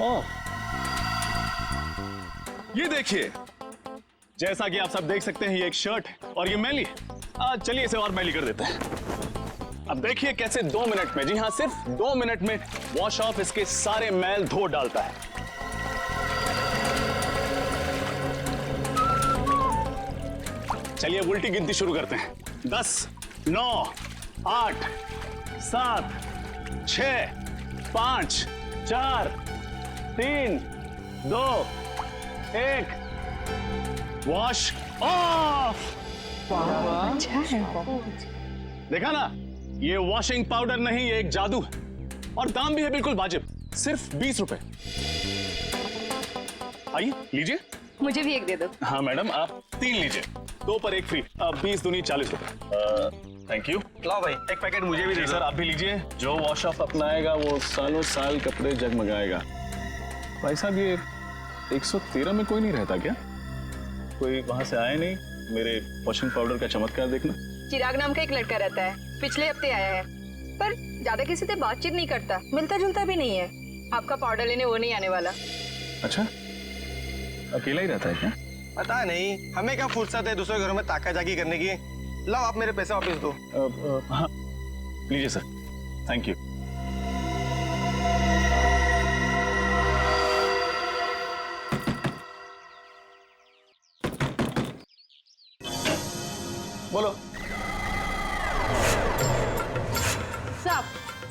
ओह, ये देखिए, जैसा कि आप सब देख सकते हैं, ये एक शर्ट है और ये मैली। चलिए इसे और मैली कर देते हैं। अब देखिए कैसे 2 मिनट में, जी हाँ सिर्फ 2 मिनट में वॉश ऑफ इसके सारे मैल धो डालता है। चलिए उल्टी गिनती शुरू करते हैं। 10, 9, 8, 7, 6, 5, 4, 3, 2, 1, वॉश ऑफ। अच्छा है। देखा ना, ये वॉशिंग पाउडर नहीं, ये एक जादू है और दाम भी है बिल्कुल वाजिब, सिर्फ 20 रुपए। आइए लीजिए। मुझे भी एक दे दो। हाँ मैडम, आप 3 लीजिए, 2 पर 1 फ्री। 20 दूनी 40 रुपए। Thank you. लाओ भाई, एक पैकेट मुझे भी दे सर आप भी लीजिए। जो वॉश ऑफ अपनाएगा वो सालों साल कपड़े जगमगाएगा। भाई साहब, ये 113 में कोई नहीं रहता क्या? कोई वहां से आया नहीं मेरे वॉशिंग पाउडर का चमत्कार देखना? चिराग नाम का एक लड़का रहता है, पिछले हफ्ते आया है, पर ज्यादा किसी से बातचीत नहीं करता, मिलता जुलता भी नहीं है। आपका पाउडर लेने वो नहीं आने वाला। अच्छा, अकेला ही रहता है क्या? पता नहीं, हमें क्या फुर्सत है दूसरे घरों में ताका जाकी करने की। लाओ आप मेरे पैसे वापस दो। हाँ लीजिए सर, थैंक यू। बोलो। साहब,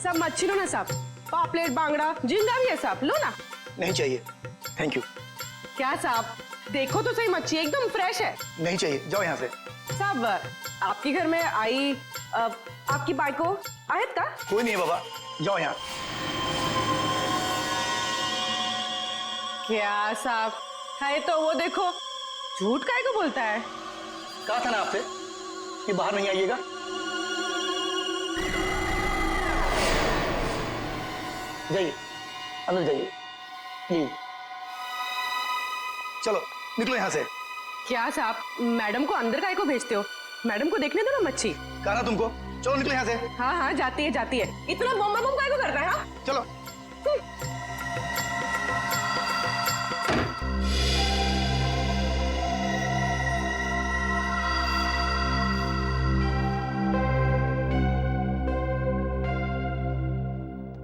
सब मच्छी लो ना साहब, पापलेट, बांगड़ा, झींगा भी है साहब, लो ना। नहीं चाहिए, थैंक यू। क्या साहब, देखो तो सही, मच्छी एकदम फ्रेश है। नहीं चाहिए, जाओ यहाँ से। साहब, आपके घर में आई आपकी बाइको आयत का? कोई नहीं है बाबा, जाओ यहाँ। क्या साहब, है तो वो देखो, झूठ काहे को बोलता है? कहा था ना आपसे कि बाहर नहीं आइएगा। जाइए, अंदर जाइए। ये चलो निकलो यहाँ से। क्या साहब, मैडम को अंदर काहे को भेजते हो? मैडम को देखने दो ना मच्छी। कहा ना तुमको, चलो निकलो यहाँ से। हाँ हाँ, जाती है जाती है, इतना बम बम काहे को करता है? हाँ? चलो।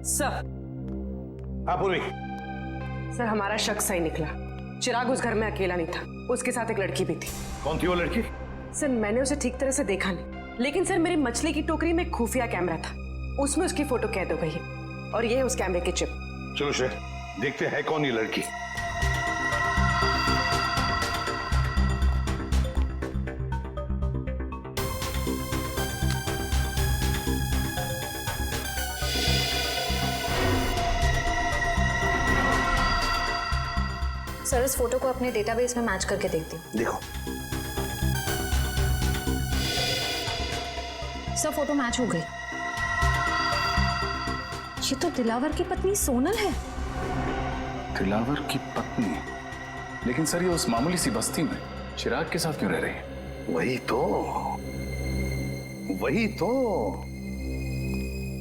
सर, हाँ पूर्वी। सर हमारा शक सही निकला। चिराग उस घर में अकेला नहीं था, उसके साथ एक लड़की भी थी। कौन थी वो लड़की? सर मैंने उसे ठीक तरह से देखा नहीं, लेकिन सर मेरी मछली की टोकरी में एक खुफिया कैमरा था, उसमें उसकी फोटो कैद हो गई है और ये है उस कैमरे की चिप। चलो श्रेय, देखते हैं कौन ये लड़की। सर इस फोटो को अपने डेटाबेस में मैच करके देखती हूँ। देखो। सर फोटो मैच हो गई। ये तो दिलावर की पत्नी सोनल है। दिलावर की पत्नी? लेकिन सर ये उस मामूली सी बस्ती में चिराग के साथ क्यों रह रही है? वही तो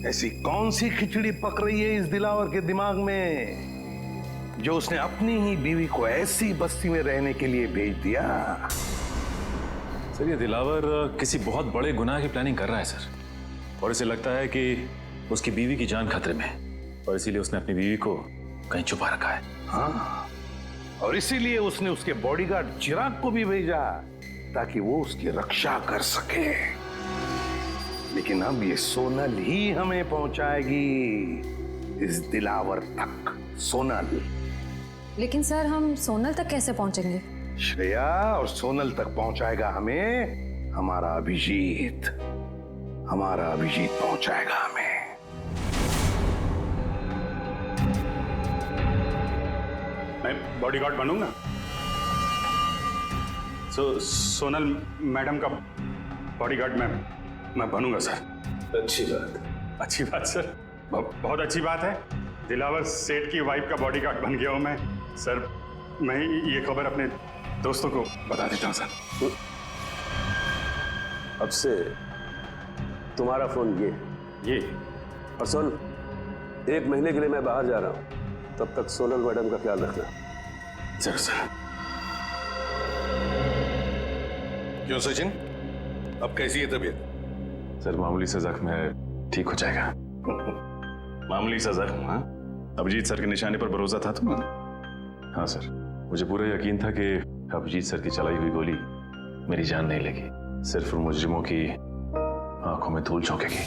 ऐसी कौन सी खिचड़ी पक रही है इस दिलावर के दिमाग में जो उसने अपनी ही बीवी को ऐसी बस्ती में रहने के लिए भेज दिया? सर ये दिलावर किसी बहुत बड़े गुनाह की प्लानिंग कर रहा है सर, और इसे लगता है कि उसकी बीवी की जान खतरे में है और इसीलिए उसने अपनी बीवी को कहीं छुपा रखा है। हाँ, और इसीलिए उसने उसके बॉडीगार्ड चिराग को भी भेजा ताकि वो उसकी रक्षा कर सके। लेकिन अब ये सोनल ही हमें पहुंचाएगी इस दिलावर तक। सोनल। लेकिन सर हम सोनल तक कैसे पहुंचेंगे? श्रेया, और सोनल तक पहुंचाएगा हमें हमारा अभिजीत। हमारा अभिजीत पहुंचाएगा हमें। मैं बॉडीगार्ड बनूंगा। सोनल मैडम का बॉडीगार्ड मैं बनूंगा सर। अच्छी बात सर, बहुत अच्छी बात है। दिलावर सेठ की वाइफ का बॉडीगार्ड बन गया हूं मैं सर। मैं ये खबर अपने दोस्तों को बता देता हूं सर। अब से तुम्हारा फोन ये और सुन, 1 महीने के लिए मैं बाहर जा रहा हूं, तब तक सोनल मैडम का ख्याल रखना। जरूर सर। क्यों सचिन, अब कैसी है तबीयत? सर मामूली सा जख्म है, ठीक हो जाएगा। मामूली सा जख्म? हाँ, अभिजीत सर के निशाने पर भरोसा था तुम्हें? हाँ सर, मुझे पूरा यकीन था कि अभिजीत सर की चलाई हुई गोली मेरी जान नहीं लगी, सिर्फ मुजरिमों की आंखों में धूल झोंकेगी।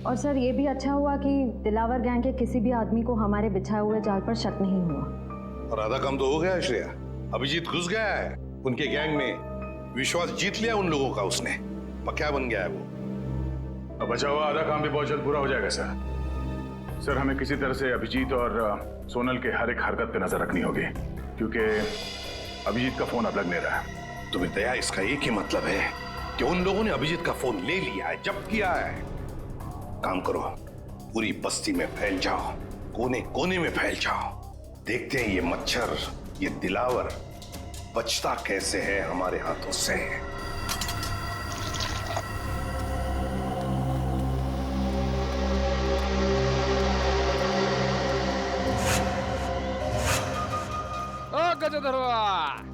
और सर ये भी अच्छा हुआ कि दिलावर गैंग के किसी भी आदमी को हमारे बिछाए हुए जाल पर शक नहीं हुआ। और आधा काम तो हो गया है श्रेया। अभिजीत घुस गया है उनके गैंग में, विश्वास जीत लिया उन लोगों का उसने, पक्का बन गया है वो। अब बचा हुआ आधा काम भी बहुत जल्द पूरा हो जाएगा सर। सर हमें किसी तरह से अभिजीत और सोनल के हर एक हरकत पे नजर रखनी होगी, क्योंकि अभिजीत का फोन अब लग नहीं रहा है। तुम्हें दया, इसका एक ही मतलब है कि उन लोगों ने अभिजीत का फोन ले लिया है, जब्त किया है। काम करो, पूरी बस्ती में फैल जाओ, कोने कोने में फैल जाओ। देखते हैं ये मच्छर, ये दिलावर बचता कैसे है हमारे हाथों से।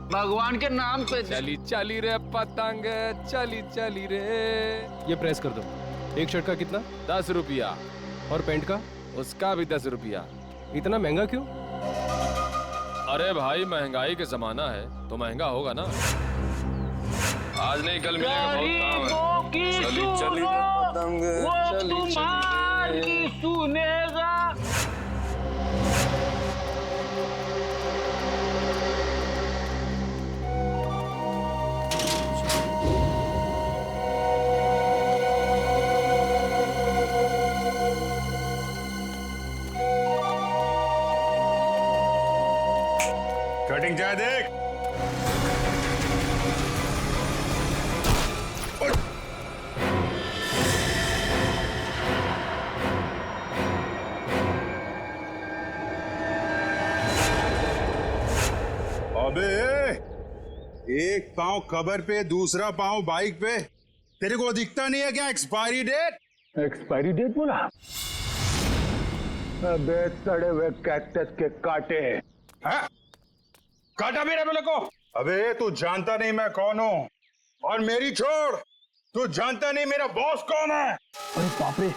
भगवान के नाम पे चली चली रे पतंग, चली चली रे। ये प्रेस कर दो। एक शर्ट का कितना? 10 रुपया। और पैंट का? उसका भी 10 रुपया। इतना महंगा क्यों? अरे भाई महंगाई के जमाना है तो महंगा होगा ना। आज नहीं कल मिलेगा, बहुत काम है। चली चली रे पतंग, चली चली रे। सुनेगा। कटिंग चाहे देख। अबे एक पाँव कबर पे, दूसरा पाँव बाइक पे, तेरे को दिखता नहीं है क्या एक्सपायरी डेट? एक्सपायरी डेट बोला? अबे सड़े हुए कैक्टस के कांटे। हाँ? काटा मेरे बोले को? अबे तू जानता नहीं मैं कौन हूँ, और मेरी छोड़, तू जानता नहीं मेरा बॉस कौन है। अरे बाप रे,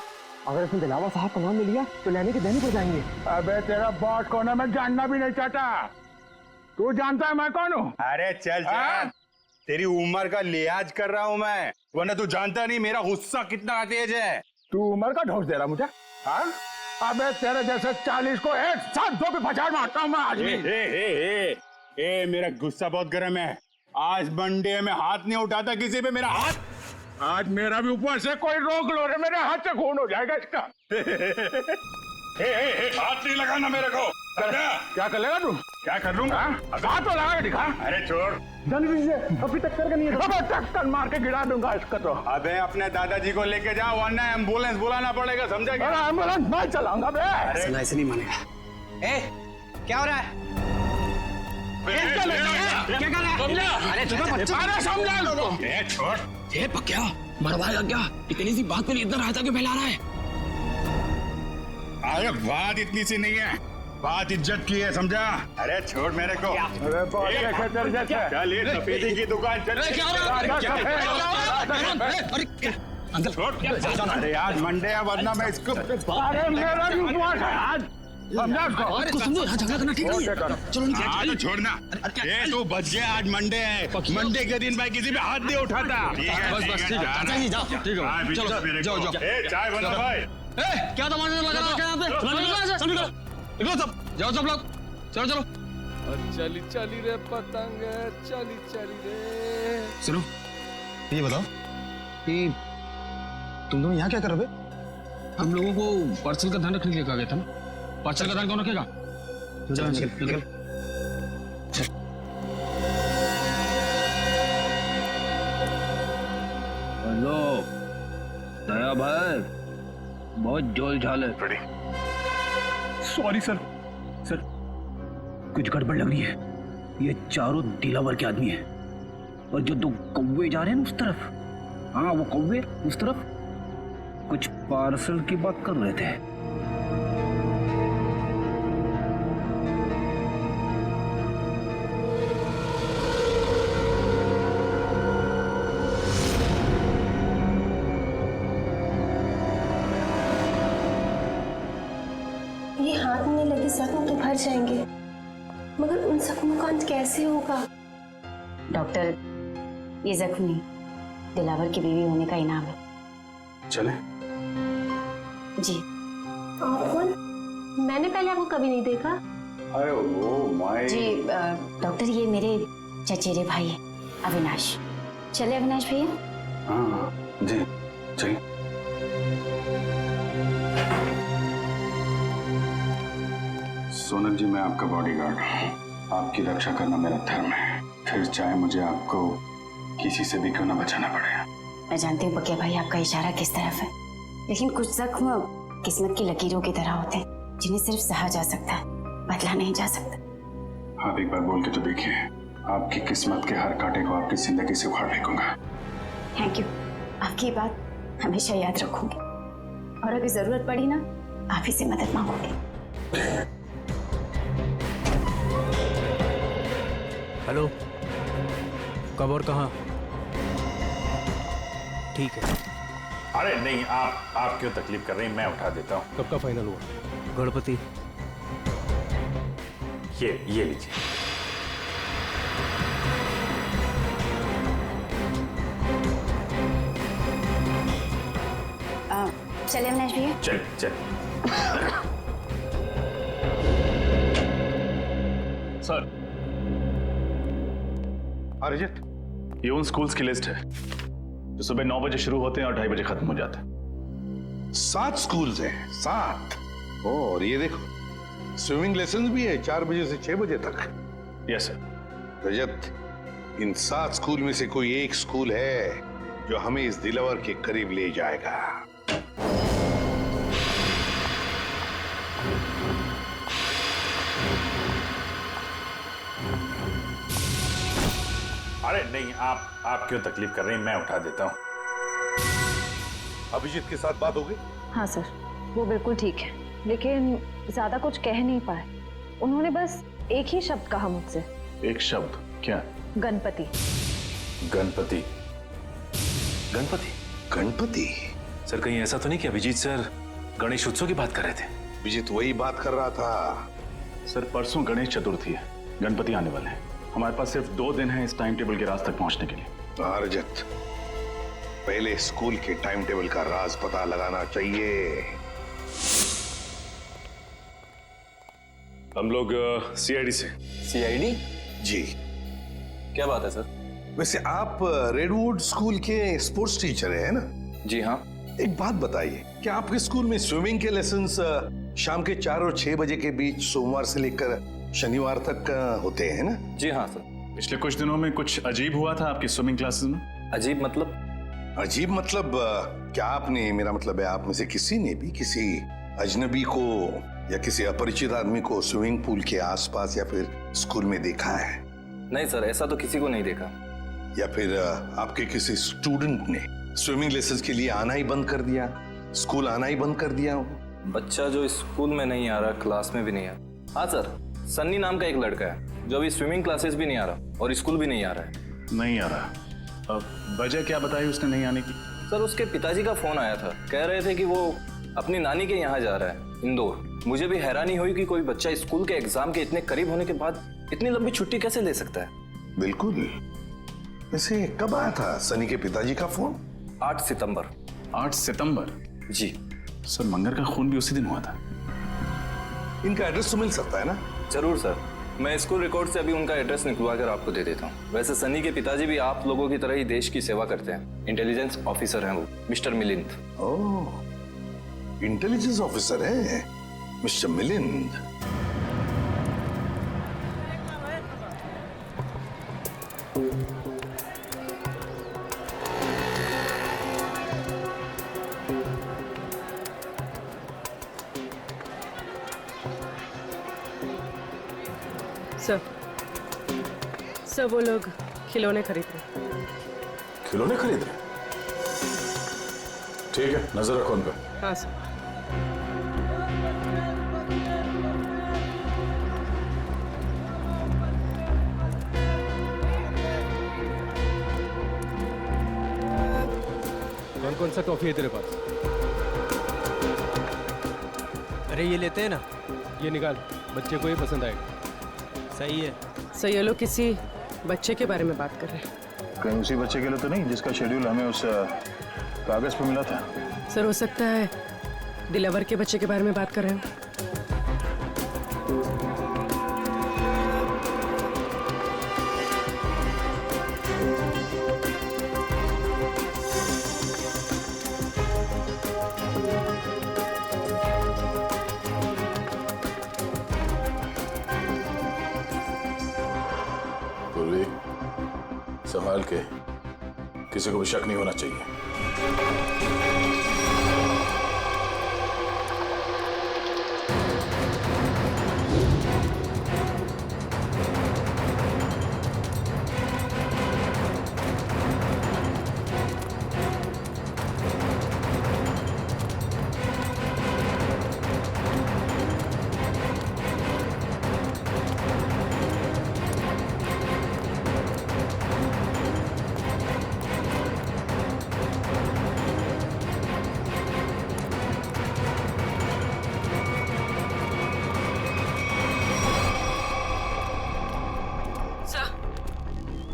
अगर इसने दिलावर साहब का नाम ले लिया तो लेने के देने पड़ जाएंगे। अबे तेरा बॉस कौन है मैं जानना भी नहीं चाहता, तू जानता है मैं कौन हूँ? अरे चल चल, तेरी उम्र का लिहाज कर रहा हूँ मैं, वरना तू जानता नहीं मेरा गुस्सा कितना तेज है। तू उम्र का ढोस दे रहा मुझे? हाँ? अबे तेरे जैसे 40 को एक साथ दो पे पछाड़ मारता हूँ मैं आज भी। ए, मेरा गुस्सा बहुत गर्म है। आज मंडे में हाथ नहीं उठाता किसी पे मेरा हाथ। आज मेरा भी ऊपर से कोई रोक लो रे, मेरे हाथ से खून हो जाएगा इसका। हाथ नहीं लगाना मेरे को। क्या कर लेगा तू? क्या कर लूंगा? हाथ तो लगा के दिखा। अरे छोड़, जल्दी से, अभी टक्कर का नहीं है। अबे टक्कर मार के गिरा दूंगा इसका तो। अबे अपने दादाजी को लेके जाओ, वरना एम्बुलेंस बुलाना पड़ेगा, समझा क्या? अरे एम्बुलेंस मैं चलाऊंगा बे। ऐसे नहीं मानेगा। ए, क्या हो रहा है? क्या कर रहा है? अरे समझा लोगों। छोड़। ये पक्या मरवाएगा क्या? इतनी सी बात के लिए इतना रायता क्यों फैला रहा है? अरे बात इतनी सी नहीं है, बात इज्जत की है, समझा? अरे छोड़ मेरे को। अरे चल ये सफेदी की दुकान चल। अरे आज मंडे है, वरना मैं इसको। अरे मेरा भी उपवास है आज, समझा इसको? अरे कुछ समझो, यहाँ झगड़ा करना ठीक नहीं है। चलो हाँ तो छोड़ना। ये तू बच गया, आज मंडे है, मंडे के दिन भाई किसी पे हाथ नहीं उठाता। बस ठीक है, जाओ ठीक है, चलो जाओ जाओ। चाय बना भाई। क्या तमाशा लगा रखा है यहाँ पे? निकलो सब, जाओ सब लोग, चलो चलो। चली चली रे पतंग, चली चली रे। सुनो, ये बताओ कि तुम दोनों यहाँ क्या कर रहे हो? हम लोगों को पार्सल का ध्यान रखने के लिए कहा गया था ना? पार्सल का ध्यान कौन रखेगा? निकल। हेलो दया भाई, बहुत जोल झाल है। सॉरी सर, कुछ गड़बड़ लग रही है। ये चारों दिलावर के आदमी हैं। और जो दो कौवे जा रहे हैं ना उस तरफ, हाँ वो कौवे उस तरफ कुछ पार्सल की बात कर रहे थे। ये हाथ में लगे जख्म तो भर जाएंगे, मगर उन जख्मों का अंत कैसे होगा? डॉक्टर, ये जख्म नहीं, दिलावर की बीवी होने का इनाम है। चले? जी। आप कौन? मैंने पहले आपको कभी नहीं देखा। अरे वो माय। जी डॉक्टर, ये मेरे चचेरे भाई है अविनाश। चले अविनाश भैया? हाँ जी चलिए। सोनल जी, मैं आपका बॉडीगार्ड हूँ। आपकी रक्षा करना मेरा धर्म है, फिर चाहे मुझे आपको किसी से भी क्यों ना बचाना पड़े। मैं जानती हूँ बकिया भाई आपका इशारा किस तरफ है, लेकिन कुछ जख्म किस्मत की लकीरों की तरह होते हैं जिन्हें सिर्फ सहा जा सकता है, बदला नहीं जा सकता। आप एक बार बोल के तो देखिए, आपकी किस्मत के हर कांटे को आपकी जिंदगी से उखाड़ फेंकूंगा। थैंक यू, आपकी ये बात हमेशा याद रखूंगी, और अगर जरूरत पड़ी ना आप ही से मदद मांगूंगी। हेलो, कब और कहाँ? ठीक है। अरे नहीं, आप क्यों तकलीफ कर रही हैं, मैं उठा देता हूँ। कब का फाइनल हुआ? गणपति। ये लीजिए। चले अविनाश भैया? चल। सर, अरिजीत, ये उन स्कूल्स की लिस्ट है जो सुबह 9 बजे शुरू होते हैं और 2:30 बजे खत्म हो जाते हैं। 7 स्कूल्स हैं, 7। और ये देखो, स्विमिंग लेसन भी है 4 बजे से 6 बजे तक। Yes sir. रजत, इन 7 स्कूल में से कोई एक स्कूल है जो हमें इस दिलावर के करीब ले जाएगा। अरे नहीं, आप क्यों तकलीफ कर रही हैं, मैं उठा देता हूँ। अभिजीत के साथ बात हो गई? हाँ सर, वो बिल्कुल ठीक है, लेकिन ज्यादा कुछ कह नहीं पाए। उन्होंने बस एक ही शब्द कहा मुझसे। एक शब्द? क्या? गणपति। गणपति? गणपति? गणपति? सर कहीं ऐसा तो नहीं कि अभिजीत सर गणेश उत्सव की बात कर रहे थे? अभिजीत वही बात कर रहा था। सर परसों गणेश चतुर्थी है, गणपति आने वाले हैं। हमारे पास सिर्फ 2 दिन है इस टाइम टेबल के राज तक पहुंचने के लिए। रजत, पहले स्कूल के टाइम टेबल का राज पता लगाना चाहिए। हम लोग सीआईडी से। सीआईडी? जी। क्या बात है सर? वैसे आप रेडवुड स्कूल के स्पोर्ट्स टीचर हैं ना? जी हाँ। एक बात बताइए, क्या आपके स्कूल में स्विमिंग के लेसन्स शाम के 4 और 6 बजे के बीच सोमवार से लेकर शनिवार तक होते हैं ना? जी हाँ सर। पिछले कुछ दिनों में कुछ अजीब हुआ था आपकी स्विमिंग क्लासेस में। अजीब मतलब? अजीब मतलब क्या आपने, मेरा मतलब है आप में से किसी ने भी किसी अजनबी को या किसी अपरिचित आदमी को स्विमिंग पूल के आसपास या फिर स्कूल में देखा है? नहीं सर, ऐसा तो किसी को नहीं देखा। या फिर आपके किसी स्टूडेंट ने स्विमिंग लेसन्स के लिए आना ही बंद कर दिया, स्कूल आना ही बंद कर दिया हो? बच्चा जो स्कूल में नहीं आ रहा, क्लास में भी नहीं आ रहा। हाँ सर, सन्नी नाम का एक लड़का है जो अभी स्विमिंग क्लासेस भी नहीं आ रहा और स्कूल भी नहीं आ रहा है। नहीं आ रहा? अब वजह क्या बताई उसने नहीं आने की? सर उसके पिताजी का फोन आया था, कह रहे थे कि वो अपनी नानी के यहाँ जा रहा है, इंदौर। मुझे भी हैरानी हुई कि कोई बच्चा स्कूल के एग्जाम के इतने करीब होने के बाद इतनी लंबी छुट्टी कैसे ले सकता है। बिल्कुल। वैसे कब आया था सनी के पिताजी का फोन? 8 सितंबर। 8 सितंबर? जी सर, मंगर का खून भी उसी दिन हुआ था। इनका एड्रेस तो मिल सकता है ना? जरूर सर, मैं स्कूल रिकॉर्ड से अभी उनका एड्रेस निकलवा कर आपको दे देता हूँ। वैसे सनी के पिताजी भी आप लोगों की तरह ही देश की सेवा करते हैं, इंटेलिजेंस ऑफिसर हैं वो, मिस्टर मिलिंद। ओह, इंटेलिजेंस ऑफिसर है मिस्टर मिलिंद। सर वो लोग खिलौने खरीद रहे। खिलौने खरीद रहे? ठीक है, नजर रखो उन पर। हाँ सर। कौन कौन सा टॉफी है तेरे पास? अरे ये लेते हैं ना। ये निकाल, बच्चे को ये पसंद आएगा। सही है। सर ये लोग किसी बच्चे के बारे में बात कर रहे हैं। कहीं उसी बच्चे के लिए तो नहीं जिसका शेड्यूल हमें उस कागज पे मिला था? सर हो सकता है दिलावर के बच्चे के बारे में बात कर रहे हो। पूर्वी, संभाल के, किसी को भी शक नहीं होना चाहिए।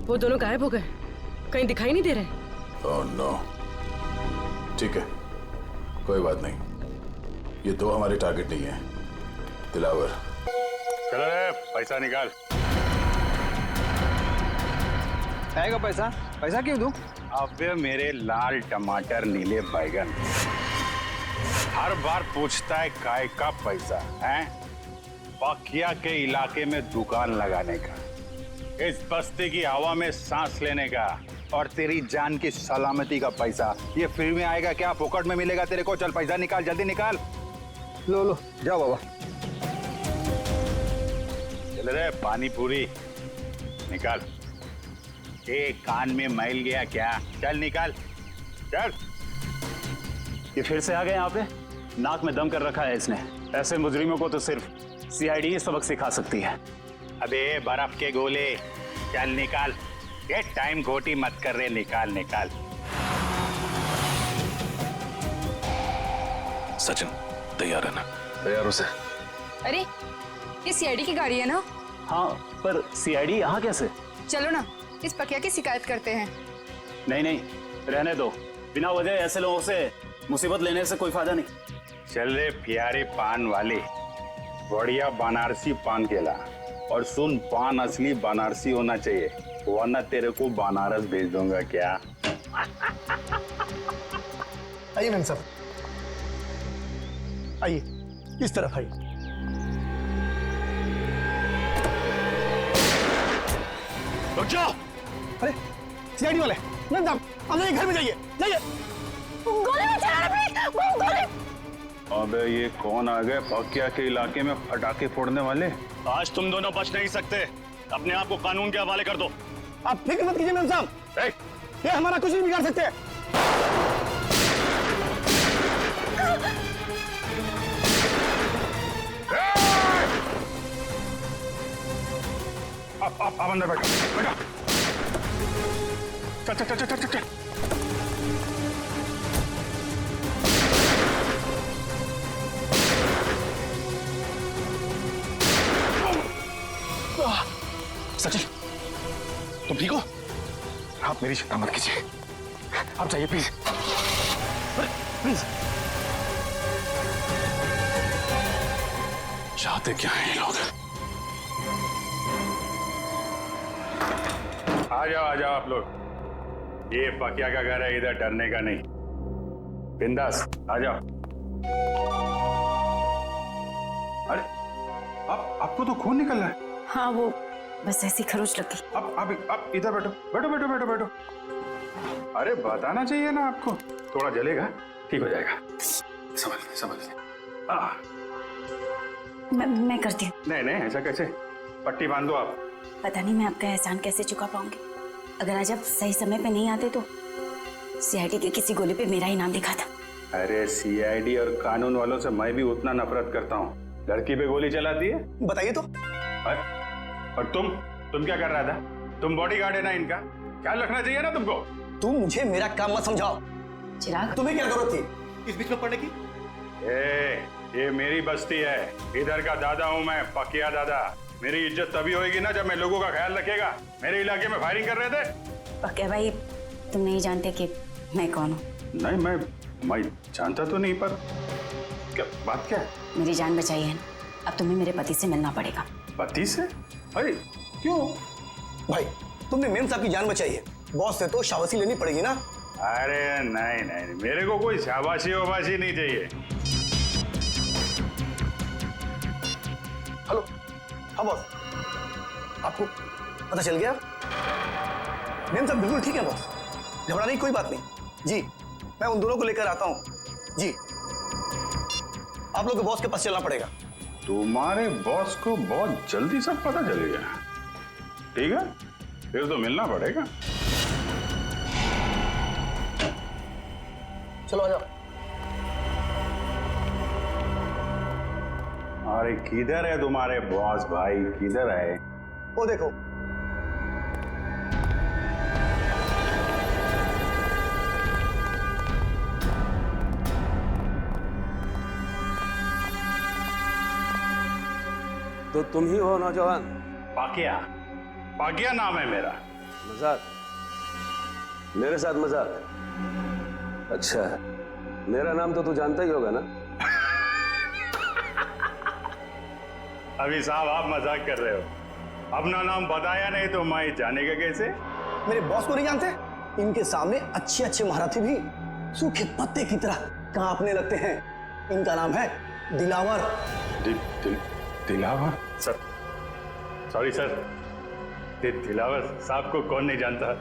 वो दोनों गायब हो गए, कहीं दिखाई नहीं दे रहे। Oh no. ठीक है, कोई बात नहीं, ये दो हमारे टारगेट नहीं है। दिलावर, चलो रे, पैसा निकाल। आएगा पैसा? पैसा क्यों दूं? अबे मेरे लाल टमाटर नीले बैगन, हर बार पूछता है काय का पैसा है? पकिया के इलाके में दुकान लगाने का, इस बस्ती की हवा में सांस लेने का, और तेरी जान की सलामती का पैसा ये फ्री में आएगा क्या? फोकट में मिलेगा तेरे को? चल पैसा निकाल, जल्दी निकाल। लो लो, जाओ बाबा। चल रे, पानी पूरी निकाल। कान में मैल गया क्या? चल निकाल, चल। ये फिर से आ गए यहाँ पे? नाक में दम कर रखा है इसने। ऐसे मुजरिमों को तो सिर्फ सीआईडी ही सबक सिखा सकती है। अबे बर्फ के गोले, चल निकाल। ये टाइम खोटी मत कर रहे, निकाल निकाल। सचिन तैयार है ना? तैयार हो सर। अरे ये सीआईडी की गाड़ी है ना? हाँ, पर सीआईडी यहाँ कैसे? चलो ना, इस पकिया की शिकायत करते हैं। नहीं नहीं, रहने दो। बिना वजह ऐसे लोगों से मुसीबत लेने से कोई फायदा नहीं। चल रे प्यारे पान वाले, बढ़िया बनारसी पान केला। और सुन, पान असली बनारसी होना चाहिए, वरना तेरे को बनारस भेज दूंगा क्या? आइए मैम साहब, आइए इस तरफ आइए। रुक जाओ। अरे सीआईडी वाले, मैम साहब आप जाइए, घर में जाइए, जाइए। गोली में चला रहा, गोली। अबे ये कौन आ गए पकिया के इलाके में पटाखे फोड़ने वाले? आज तुम दोनों बच नहीं सकते। अपने आप को कानून के हवाले कर दो। आप फिक्र मत कीजिए मैम साहब, ये हमारा कुछ नहीं बिगाड़ सकते। आप अंदर बैठो, बैठो। चल चल चल चल चल चल। सचिन, तुम ठीक हो? आप मेरी चिंता मत कीजिए, आप जाइए प्लीज, प्लीज। चाहते क्या हैं ये लोग? आ जाओ आप लोग। ये पकिया का घर है, इधर डरने का नहीं। बिंदास आ जाओ। अरे आपको तो खून निकल रहा है। हाँ वो बस ऐसी खरोच लग गई। आप इधर बैठो, बैठो बैठो बैठो बैठो। अरे बताना चाहिए ना आपको, थोड़ा जलेगा, ठीक हो जाएगा। संभल से। मैं करती हूँ। नहीं ऐसा कैसे? पट्टी बांध दो आप। पता नहीं मैं आपका एहसान कैसे चुका पाऊंगी। अगर आज आप सही समय पे नहीं आते तो सीआईडी के किसी गोले पे मेरा ही नाम लिखा था। अरे सीआईडी और कानून वालों से मैं भी उतना नफरत करता हूँ। लड़की पे गोली चलाती है। बताइए तो। और तुम क्या कर रहा था? तुम बॉडीगार्ड है ना इनका, ख्याल रखना चाहिए ना तुमको। तुम मुझे मेरा काम मत समझाओ। चिराग, तुम्हें क्या जरूरत थी इस बीच में पड़ने की? ये मेरी बस्ती है, इधर का दादा हूँ मैं, पकिया दादा। मेरी इज्जत तभी होगी ना जब मैं लोगों का ख्याल रखेगा। मेरे इलाके में फायरिंग कर रहे थे। पक्के भाई, तुम नहीं जानते कि मैं कौन हूँ? नहीं, मैं जानता तो नहीं, पर क्या बात क्या है? मेरी जान बचाई है ना, अब तुम्हें मेरे पति से मिलना पड़ेगा। पति से? अरे क्यों? भाई तुमने मेम साहब की जान बचाई है, बॉस से तो शाबाशी लेनी पड़ेगी ना। अरे नहीं, मेरे को कोई शाबाशी वाबाशी नहीं चाहिए। हेलो, हाँ बॉस, आपको पता चल गया? मेम साहब बिल्कुल ठीक है बॉस, घबराने की कोई बात नहीं। जी मैं उन दोनों को लेकर आता हूँ। जी आप लोग को बॉस के पास चलना पड़ेगा। तुम्हारे बॉस को बहुत जल्दी सब पता चलेगा। ठीक है, फिर तो मिलना पड़ेगा। चलो आ जाओ। अरे किधर है तुम्हारे बॉस भाई, किधर है? वो देखो। तो तुम ही हो नौजवान? पाकिया नाम है मेरा। मजाक? मेरे साथ मजाक? अच्छा, मेरा नाम तो तू जानता ही होगा ना? अभी साहब आप मजाक कर रहे हो, अपना नाम बताया नहीं तो मैं जानेगा कैसे? मेरे बॉस को नहीं जानते? इनके सामने अच्छे अच्छे महारथी भी सूखे पत्ते की तरह कांपने लगते हैं। इनका नाम है Dilawar. Dilawar? Sir sorry sir, Dilawar साहब को कौन नहीं जानता?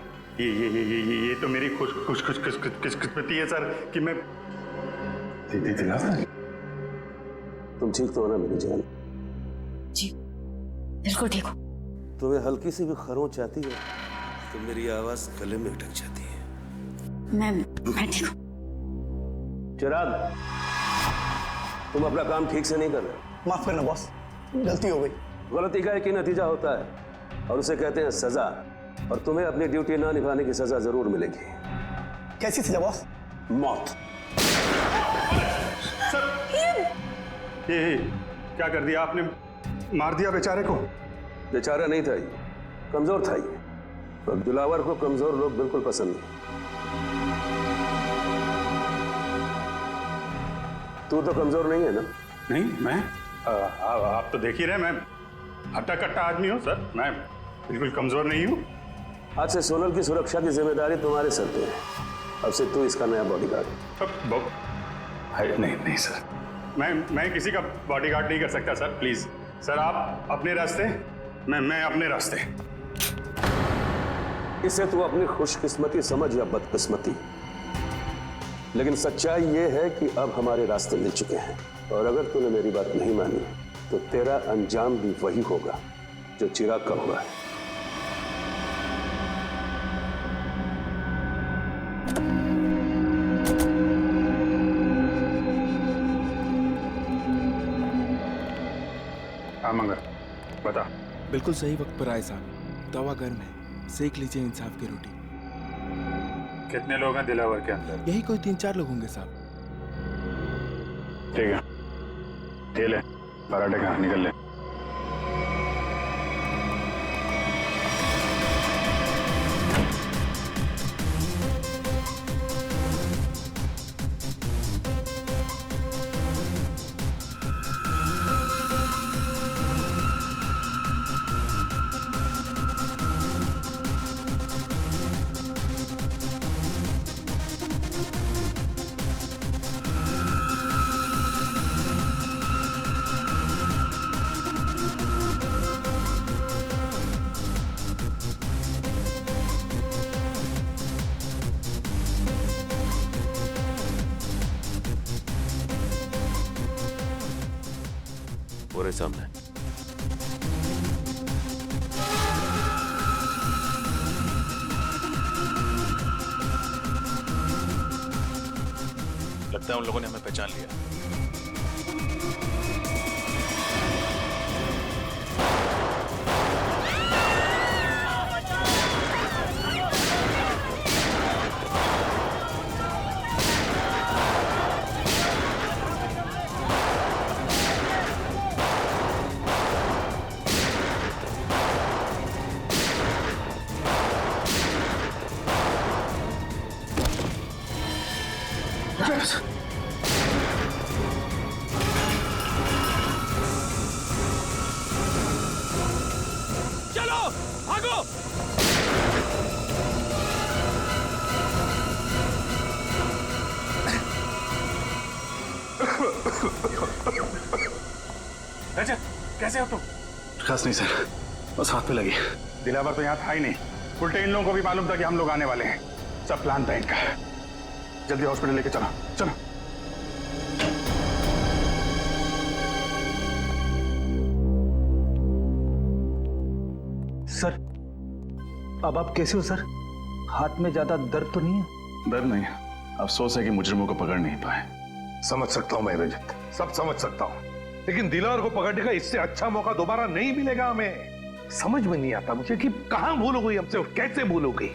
ये तो मेरी खुशकिस्मती है सर कि मैं दिलावर। तुम ठीक तो हो ना मेरी जान? जी बिल्कुल ठीक हो। तुम्हें हल्की सी भी खरोंच आती है तो मेरी आवाज गले में अटक जाती है। मैं ठीक हूँ। चिराग, तुम अपना काम ठीक से नहीं कर रहे। माफ करना बॉस, गलती हो गई। गलती का एक ही नतीजा होता है और उसे कहते हैं सजा, और तुम्हें अपनी ड्यूटी ना निभाने की सजा जरूर मिलेगी। कैसी सजा बॉस? मौत। सर ये क्या कर दिया आपने? मार दिया बेचारे को? बेचारा नहीं था ये, कमजोर था ये, और दिलावर को कमजोर लोग बिल्कुल पसंद नहीं। तू तो कमजोर नहीं है ना? नहीं, मैं आप तो देख ही रहे, मैं हट्टा कट्टा आदमी हूँ सर, मैं बिल्कुल कमजोर नहीं हूँ। आज से सोनल की सुरक्षा की जिम्मेदारी तुम्हारे सर पे है। अब से तू इसका नया बॉडीगार्ड है। नहीं सर, मैं किसी का बॉडीगार्ड नहीं कर सकता सर, प्लीज सर आप अपने रास्ते, मैं अपने रास्ते। इसे तू अपनी खुशकिस्मती समझ या बदकिस्मती, लेकिन सच्चाई ये है कि अब हमारे रास्ते मिल चुके हैं, और अगर तूने मेरी बात नहीं मानी तो तेरा अंजाम भी वही होगा जो चिराग का हुआ है। हाँ मंगर, बता। बिल्कुल सही वक्त पर आए साहब, तवा गर्म है, सेक लीजिए इंसाफ की रोटी। कितने लोग हैं दिलावर के अंदर? यही कोई 3-4 लोग होंगे साहब। ठीक है, ये ले पराठे खा, निकल ले। पूरे सामने। लगता है उन लोगों ने हमें पहचान लिया। चलो भागो। रजत, कैसे हो तुम? खास नहीं सर, बस हाथ पे लगी। दिलावर तो यहाँ था ही नहीं, उल्टे इन लोगों को भी मालूम था कि हम लोग आने वाले हैं। सब प्लान था इनका। जल्दी हॉस्पिटल लेके चलो, चलो। सर, अब आप कैसे हो सर? हाथ में ज्यादा दर्द तो नहीं है? दर्द नहीं, अफसोस है कि मुजरिमों को पकड़ नहीं पाए। समझ सकता हूं मैं रजत, सब समझ सकता हूं, लेकिन दिलावर को पकड़ने का इससे अच्छा मौका दोबारा नहीं मिलेगा हमें। समझ में नहीं आता मुझे कि कहां भूल हो गई हमसे और कैसे भूल हो गई।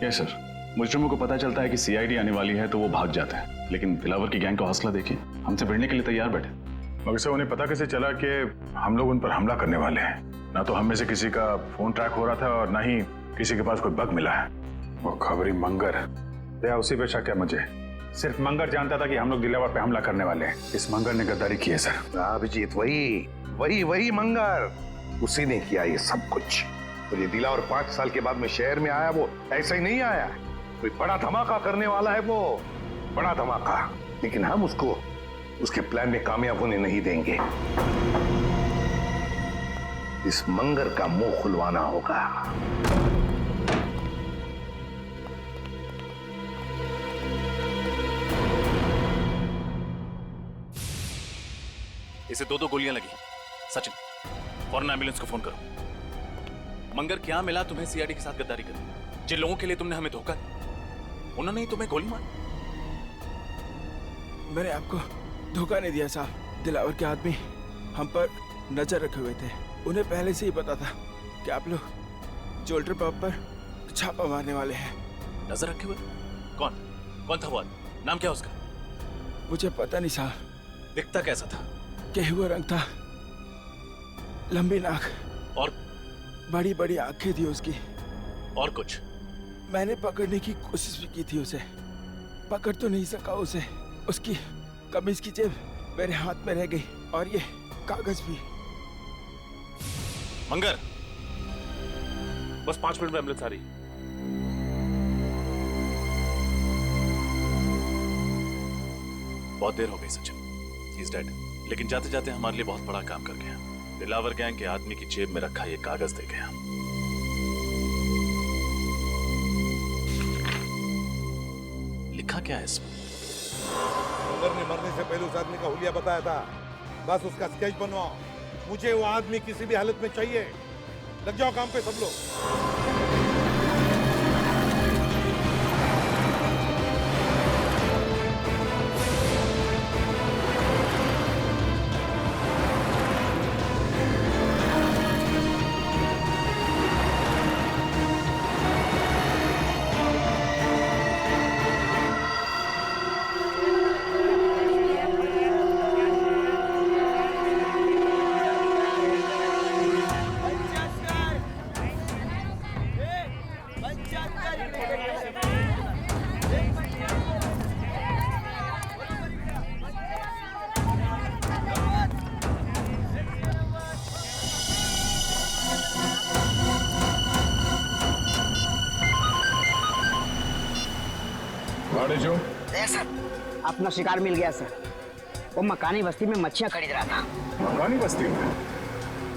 यस सर, मुजरिमों को पता चलता है कि सीआईडी आने वाली है तो वो भाग जाते हैं, लेकिन दिलावर की गैंग का हौसला देखिए, हमसे भिड़ने के लिए तैयार बैठे। मगर से उन्हें पता कैसे चला कि हम लोग उन पर हमला करने वाले हैं? ना तो हम में से किसी का फोन ट्रैक हो रहा था और ना ही किसी के पास कोई बग मिला है। वो खबरी मंगर, या उसी पे शक है मुझे। सिर्फ मंगर जानता था कि हम लोग दिलावर पे हमला करने वाले हैं। इस मंगर ने गद्दारी की है सर। अभिजीत, वही मंगर, उसी ने किया ये सब कुछ। और ये दिलावर 5 साल के बाद में शहर में आया, वो ऐसा ही नहीं आया, कोई बड़ा धमाका करने वाला है, वो बड़ा धमाका। लेकिन हम उसको उसके प्लान में कामयाब होने नहीं देंगे। इस मंगर का मुंह खुलवाना होगा। इसे 2 गोलियां लगी। सचिन, फौरन एम्बुलेंस को फोन करो। मंगर, क्या मिला तुम्हें सीआईडी के साथ गद्दारी करने? जिन लोगों के लिए तुमने हमें धोखा दिया, उन्होंने ही तुम्हें गोली मारी। मैंने आपको धोखा नहीं दिया साहब। दिलावर के आदमी हम पर नजर रखे हुए थे। उन्हें पहले से ही पता था कि आप लोग जोल्टर पब पर छापा मारने वाले हैं। नजर रखे हुए? कौन था वो आदमी? नाम क्या उसका? मुझे पता नहीं साहब। दिखता कैसा था? गेहुआ रंग था, लंबी नाक और बड़ी बड़ी आंखें थी उसकी। और कुछ? मैंने पकड़ने की कोशिश भी की थी उसे, पकड़ तो नहीं सका उसे। उसकी कमीज की जेब मेरे हाथ में रह गई और ये कागज भी। मंगर, बस 5 मिनट में एम्बुलेंस आ रही। बहुत देर हो गई सचिन, ही इज डेड। लेकिन जाते जाते हमारे लिए बहुत बड़ा काम कर गया। दिलावर गैंग के आदमी की जेब में रखा ये कागज दे गया। लिखा क्या है इसमें? मंगर ने मरने से पहले उस आदमी का हुलिया बताया था। बस उसका स्केच बनवाओ। मुझे वो आदमी किसी भी हालत में चाहिए। लग जाओ काम पे सब लोग। सर, अपना शिकार मिल गया सर। वो मकानी बस्ती में मच्छियां खरीद रहा था। मकानी बस्ती में?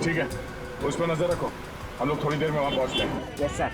ठीक है, उस पर नजर रखो, हम लोग थोड़ी देर में वहां पहुंचते हैं। Yes sir.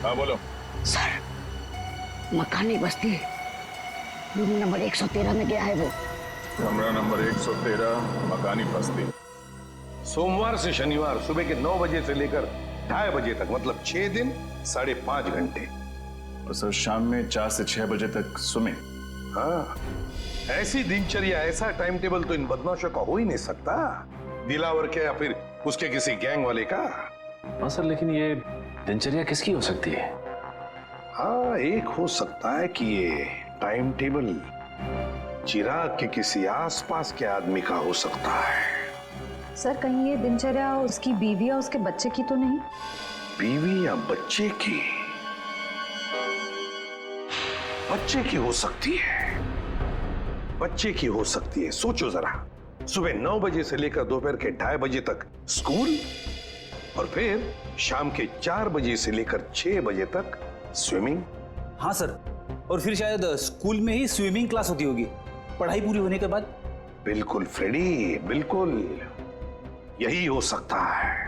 हाँ बोलो। सर मकानी बस्ती रूम नंबर 113 में गया है वो। कमरा नंबर 113 मकानी बस्ती। सोमवार से शनिवार सुबह के 9 बजे से लेकर 2:30 बजे तक, मतलब 6 दिन 5.5 घंटे। और सर शाम में 4 से 6 बजे तक स्विमिंग। हाँ, ऐसी दिनचर्या, ऐसा टाइम टेबल तो इन बदमाशों का हो ही नहीं सकता। दिलावर के या फिर उसके किसी गैंग वाले का। हाँ सर, लेकिन ये दिनचर्या किसकी हो सकती है? हाँ, एक हो सकता है कि ये टाइम टेबल चिराग के किसी आसपास के आदमी का हो सकता है। सर कहीं ये दिनचर्या उसकी बीवी या उसके बच्चे की तो नहीं? बीवी या बच्चे की? बच्चे की हो सकती है, बच्चे की हो सकती है। सोचो जरा, सुबह 9 बजे से लेकर दोपहर के 2:30 बजे तक स्कूल, और फिर शाम के 4 बजे से लेकर 6 बजे तक स्विमिंग। हाँ सर, और फिर शायद स्कूल में ही स्विमिंग क्लास होती होगी पढ़ाई पूरी होने के बाद। बिल्कुल फ्रेडी, बिल्कुल यही हो सकता है।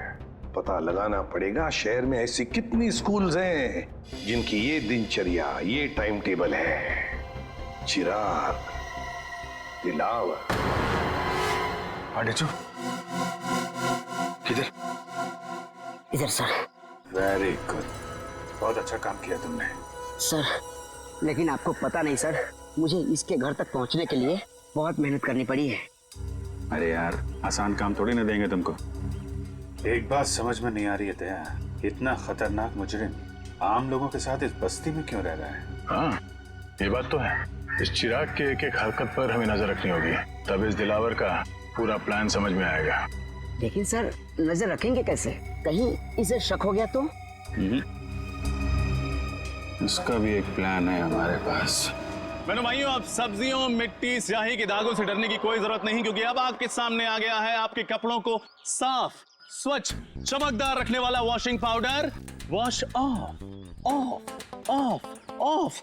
पता लगाना पड़ेगा शहर में ऐसी कितनी स्कूल्स हैं जिनकी ये दिनचर्या, ये टाइम टेबल है। चिराग, दिलावर। आडेचो किधर? इधर सर। वेरी गुड, बहुत अच्छा काम किया तुमने। सर लेकिन आपको पता नहीं सर, मुझे इसके घर तक पहुंचने के लिए बहुत मेहनत करनी पड़ी है। अरे यार, आसान काम थोड़ी ना देंगे तुमको। एक बात समझ में नहीं आ रही है दया, इतना खतरनाक मुजरिम आम लोगों के साथ इस बस्ती में क्यों रह रहा है? हाँ, ये बात तो है। इस चिराग के एक एक हरकत पर हमें नजर रखनी होगी, तब इस दिलावर का पूरा प्लान समझ में आएगा। लेकिन सर नजर रखेंगे कैसे? कहीं इसे शक हो गया तो? इसका भी एक प्लान है हमारे पास। मेरे भाइयों, अब सब्जियों, मिट्टी, स्याही के दागों से डरने की कोई जरूरत नहीं, क्योंकि अब आपके सामने आ गया है आपके कपड़ों को साफ, स्वच्छ, चमकदार रखने वाला washing powder. Wash off, off, off, off.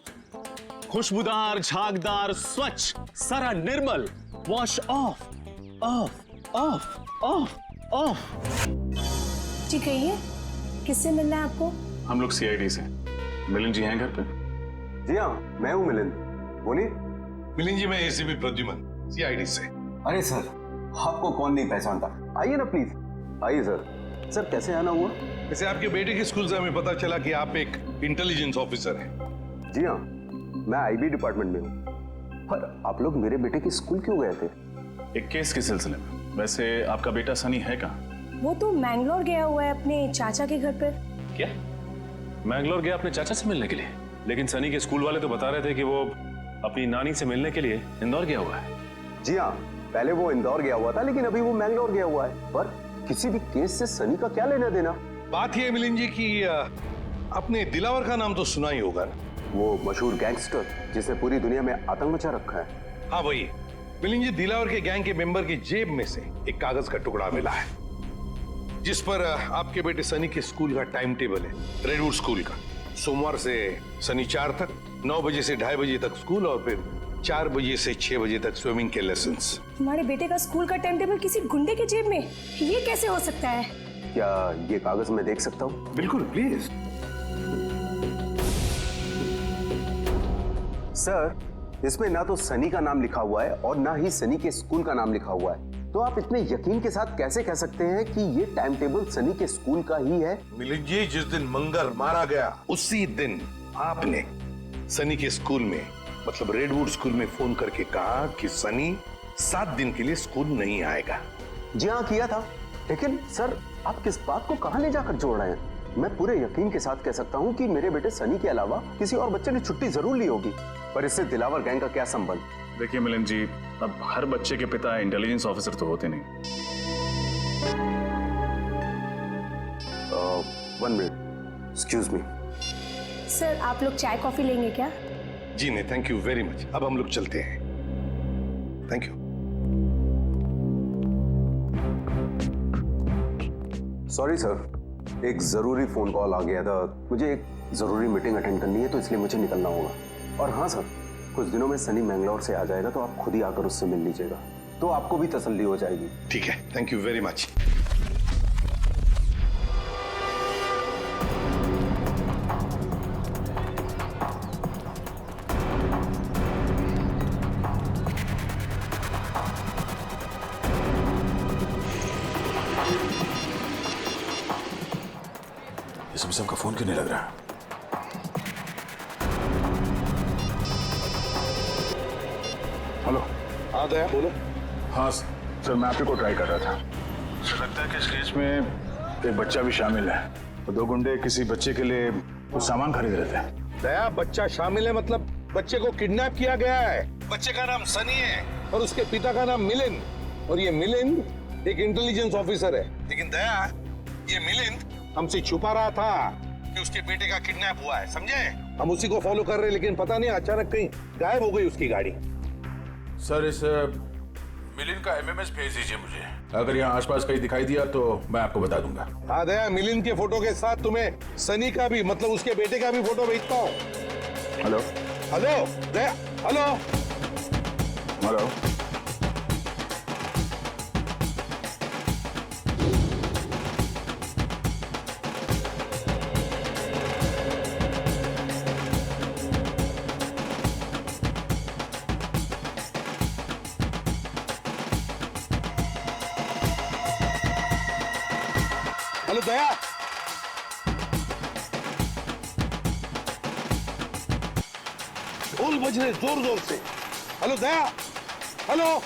खुशबूदार, झागदार, स्वच्छ, सारा निर्मल। Wash off, off, off, off, off. जी कहिए, किससे मिलना है आपको? हम लोग सीआईडी से। मिलिंद जी हैं घर पे? जी हाँ, मैं हूँ मिलिंद, बोलिए। मिलिंद जी, मैं एसीपी प्रद्युमन, सीआईडी से। अरे सर, आपको कौन नहीं पहचानता, आइए ना प्लीज, आइए सर। सर कैसे आना हुआ? वैसे आपके बेटे के स्कूल से हमें पता चला कि आप एक इंटेलिजेंस ऑफिसर हैं। जी हाँ, मैं आईबी डिपार्टमेंट में हूँ। पर आप लोग मेरे बेटे के स्कूल क्यों गए थे? एक केस के सिलसिले में। वैसे आपका बेटा सनी है कहाँ? वो तो मैंगलोर गया हुआ है अपने चाचा के घर पर। क्या? मैंगलोर गया अपने चाचा से मिलने के लिए? लेकिन सनी के स्कूल वाले तो बता रहे थे कि वो अपनी नानी से मिलने के लिए इंदौर गया हुआ है। जी हाँ, पहले वो इंदौर गया हुआ था, लेकिन अभी वो मैंगलोर गया हुआ है। पर किसी भी केस से सनी का क्या लेना देना? बात ये मिलिंद जी की अपने दिलावर का नाम तो सुना ही होगा ना, वो मशहूर गैंगस्टर जिसने पूरी दुनिया में आतंक मचा रखा है। हाँ वही। मिलिंद जी, दिलावर के गैंग के मेंबर की जेब में से एक कागज का टुकड़ा मिला है जिस पर आपके बेटे सनी के स्कूल का टाइम टेबल है, रेडवुड स्कूल का। सोमवार से शनिवार तक 9 बजे से 2:30 बजे तक स्कूल, और फिर 4 बजे से 6 बजे तक स्विमिंग के लेसन्स। हमारे बेटे का स्कूल का टाइम टेबल किसी गुंडे के जेब में? ये कैसे हो सकता है? क्या ये कागज मैं देख सकता हूँ? बिल्कुल, प्लीज। सर, इसमें ना तो सनी का नाम लिखा हुआ है और ना ही सनी के स्कूल का नाम लिखा हुआ है। तो आप इतने यकीन के साथ कैसे कह सकते हैं कि ये टाइम टेबल सनी के स्कूल का ही है? मिलिंद जी, जिस दिन मंगर मारा गया उसी दिन आपने सनी के स्कूल में, मतलब रेडवुड स्कूल में फोन करके कहा कि सनी 7 दिन के लिए स्कूल नहीं आएगा। जी हाँ, किया था। लेकिन सर, आप किस बात को कहां ले जाकर जोड़ रहे हैं? मैं पूरे यकीन के साथ कह सकता हूं कि मेरे बेटे सनी के अलावा किसी और बच्चे ने छुट्टी जरूर ली होगी, पर इससे दिलावर गैंग का क्या संबंध? देखिए मिलिंद जी, अब हर बच्चे के पिता इंटेलिजेंस ऑफिसर तो होते नहीं। 1 मिनट, एक्सक्यूज मी। सर, आप लोग चाय कॉफी लेंगे क्या? जी नहीं, थैंक यू वेरी मच। अब हम लोग चलते हैं। Thank you. सॉरी सर, एक जरूरी फोन कॉल आ गया था। मुझे एक जरूरी मीटिंग अटेंड करनी है, तो इसलिए मुझे निकलना होगा। और हाँ सर, कुछ दिनों में सनी मैंगलोर से आ जाएगा, तो आप खुद ही आकर उससे मिल लीजिएगा, तो आपको भी तसल्ली हो जाएगी। ठीक है, thank you very much. Samsung का फोन क्यों नहीं लग रहा? हेलो। हाँ दया बोलो। हाँ सर, मैं आप ही को ट्राई कर रहा था। सर लगता है कि इस केस में एक बच्चा भी शामिल है। तो दो गुंडे किसी बच्चे के लिए कुछ सामान खरीद रहे थे। दया बच्चा शामिल है मतलब बच्चे को किडनैप किया गया है। बच्चे का नाम सनी है और उसके पिता का नाम मिलिंद, और ये मिलिंद एक इंटेलिजेंस ऑफिसर है। लेकिन दया ये मिलिंद हमसे छुपा रहा था कि उसके बेटे का किडनैप हुआ है, समझे? हम उसी को फॉलो कर रहे हैं, लेकिन पता नहीं अचानक कहीं गायब हो गई उसकी गाड़ी। सर इस मिलिंद का एमएमएस भेज दीजिए मुझे। अगर यहाँ आसपास कहीं दिखाई दिया तो मैं आपको बता दूंगा। हाँ दया, मिलिंद के फोटो के साथ तुम्हें सनी का भी मतलब उसके बेटे का भी फोटो भेजता हूँ। हेलो हेलो दया, हेलो हेलो। हेलो दया, ढोल बज रहे जोर जोर से। हेलो दया, हेलो।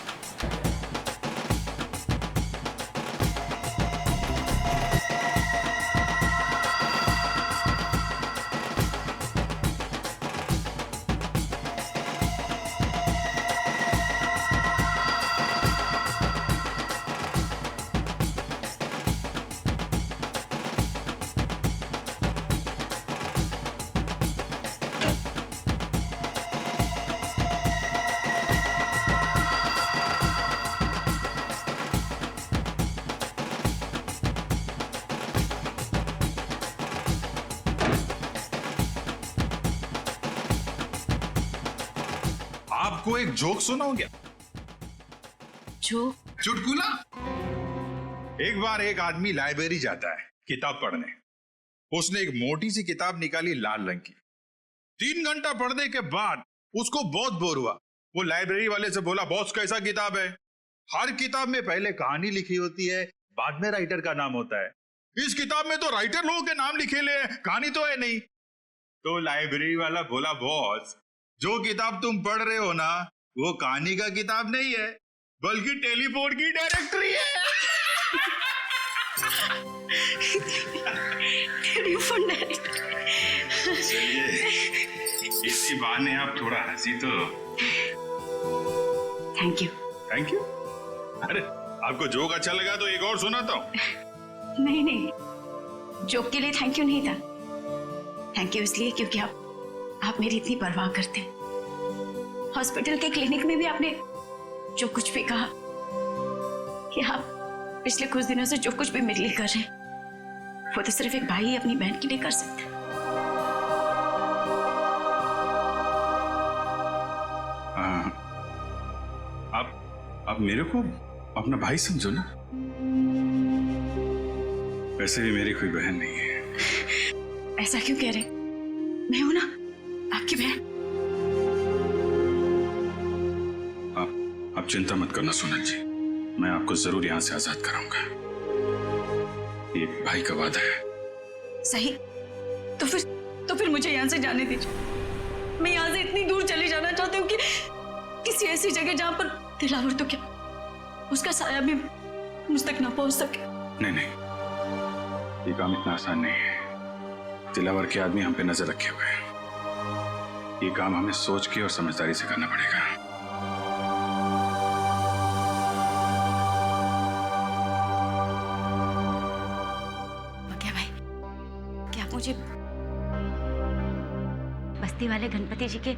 आपको एक जोक सुनाओ क्या? जोक? चुटकुला। एक बार एक आदमी लाइब्रेरी जाता है किताब पढ़ने। उसने एक मोटी सी किताब निकाली लाल रंग की। 3 घंटा पढ़ने के बाद उसको बहुत बोर हुआ। वो लाइब्रेरी वाले से बोला, बॉस कैसा किताब है? हर किताब में पहले कहानी लिखी होती है, बाद में राइटर का नाम होता है। इस किताब में तो राइटर लोगों के नाम लिखे ले, कहानी तो है नहीं। तो लाइब्रेरी वाला बोला, बॉस जो किताब तुम पढ़ रहे हो ना, वो कहानी का किताब नहीं है, बल्कि टेलीफोन की डायरेक्टरी है। Telephone directory. चलिए इसी बहाने आप थोड़ा हंसी तो। Thank you. Thank you? अरे आपको जोक अच्छा लगा तो एक और सुनाता हूँ। नहीं नहीं, जोक के लिए थैंक यू नहीं था। थैंक यू इसलिए क्योंकि आप मेरी इतनी परवाह करते हैं। हॉस्पिटल के क्लिनिक में भी आपने जो कुछ भी कहा कि आप पिछले कुछ दिनों से जो कुछ भी मेरे लिए कर रहे हैं, वो तो सिर्फ एक भाई अपनी बहन के लिए कर सकता है। आप मेरे को अपना भाई समझो ना। वैसे भी मेरी कोई बहन नहीं है। ऐसा क्यों कह रहे? मैं हूं ना आपकी बहन। आप चिंता मत करना सोनल जी, मैं आपको जरूर यहाँ से आजाद कराऊंगा। ये भाई का वादा है। सही, तो फिर मुझे यहाँ से जाने दीजिए। मैं यहाँ से इतनी दूर चली जाना चाहती हूँ कि किसी ऐसी जगह जहाँ पर दिलावर तो क्या, उसका साया भी मुझ तक ना पहुंच सके। नहीं नहीं, ये काम इतना आसान नहीं है। दिलावर के आदमी हम पे नजर रखे हुए हैं। ये काम हमें सोच के और समझदारी से करना पड़ेगा। क्या भाई, क्या आप मुझे बस्ती वाले गणपति जी के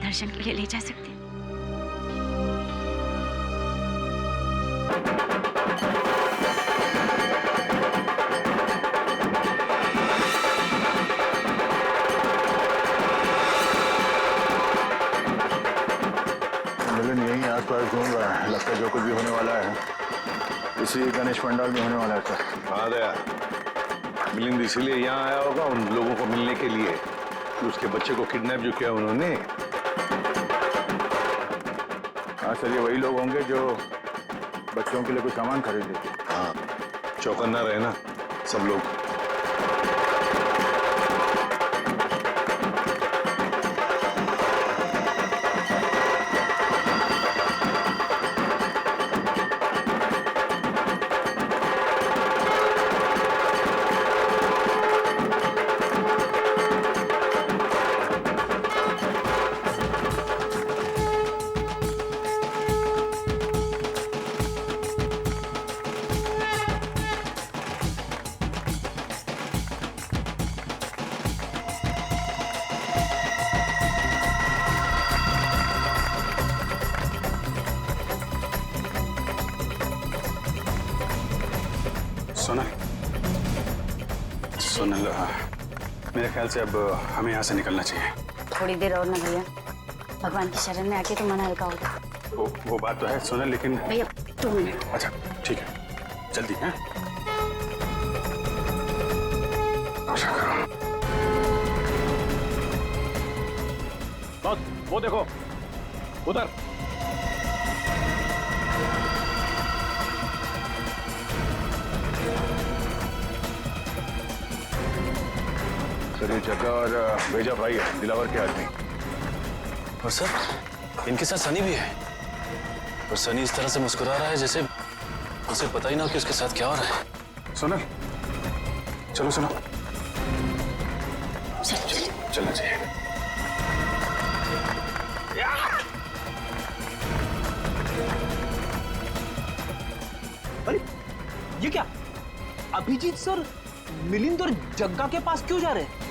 दर्शन के लिए ले जा सकते हैं? यही आसपास घूम रहा है, लगता है जो कुछ भी होने वाला है इसी गणेश पंडाल में होने वाला है सर। हाँ दया, मिलिंद इसीलिए यहाँ आया होगा उन लोगों को मिलने के लिए कि उसके बच्चे को किडनैप जो किया उन्होंने। हाँ सर, ये वही लोग होंगे जो बच्चों के लिए कुछ सामान खरीदे। हाँ, चौकन्ना रहे ना सब लोग। सोनल, सोनल, मेरे ख्याल से अब हमें यहाँ से निकलना चाहिए। थोड़ी देर और ना भैया, भगवान की शरण में आके तो मन हल्का होगा। वो बात तो है सोनल, लेकिन भैया 2 मिनट। अच्छा ठीक है, जल्दी है। बस वो देखो उधर। सर ये जग्गा और भेजा भाई है, दिलावर के आदमी। और सर इनके साथ सनी भी है, और सनी इस तरह से मुस्कुरा रहा है जैसे उसे पता ही ना हो कि उसके साथ क्या हो रहा है। सोनल चलो चलो, चलना चाहिए। अरे ये क्या, अभिजीत सर मिलिंद और जग्गा के पास क्यों जा रहे हैं?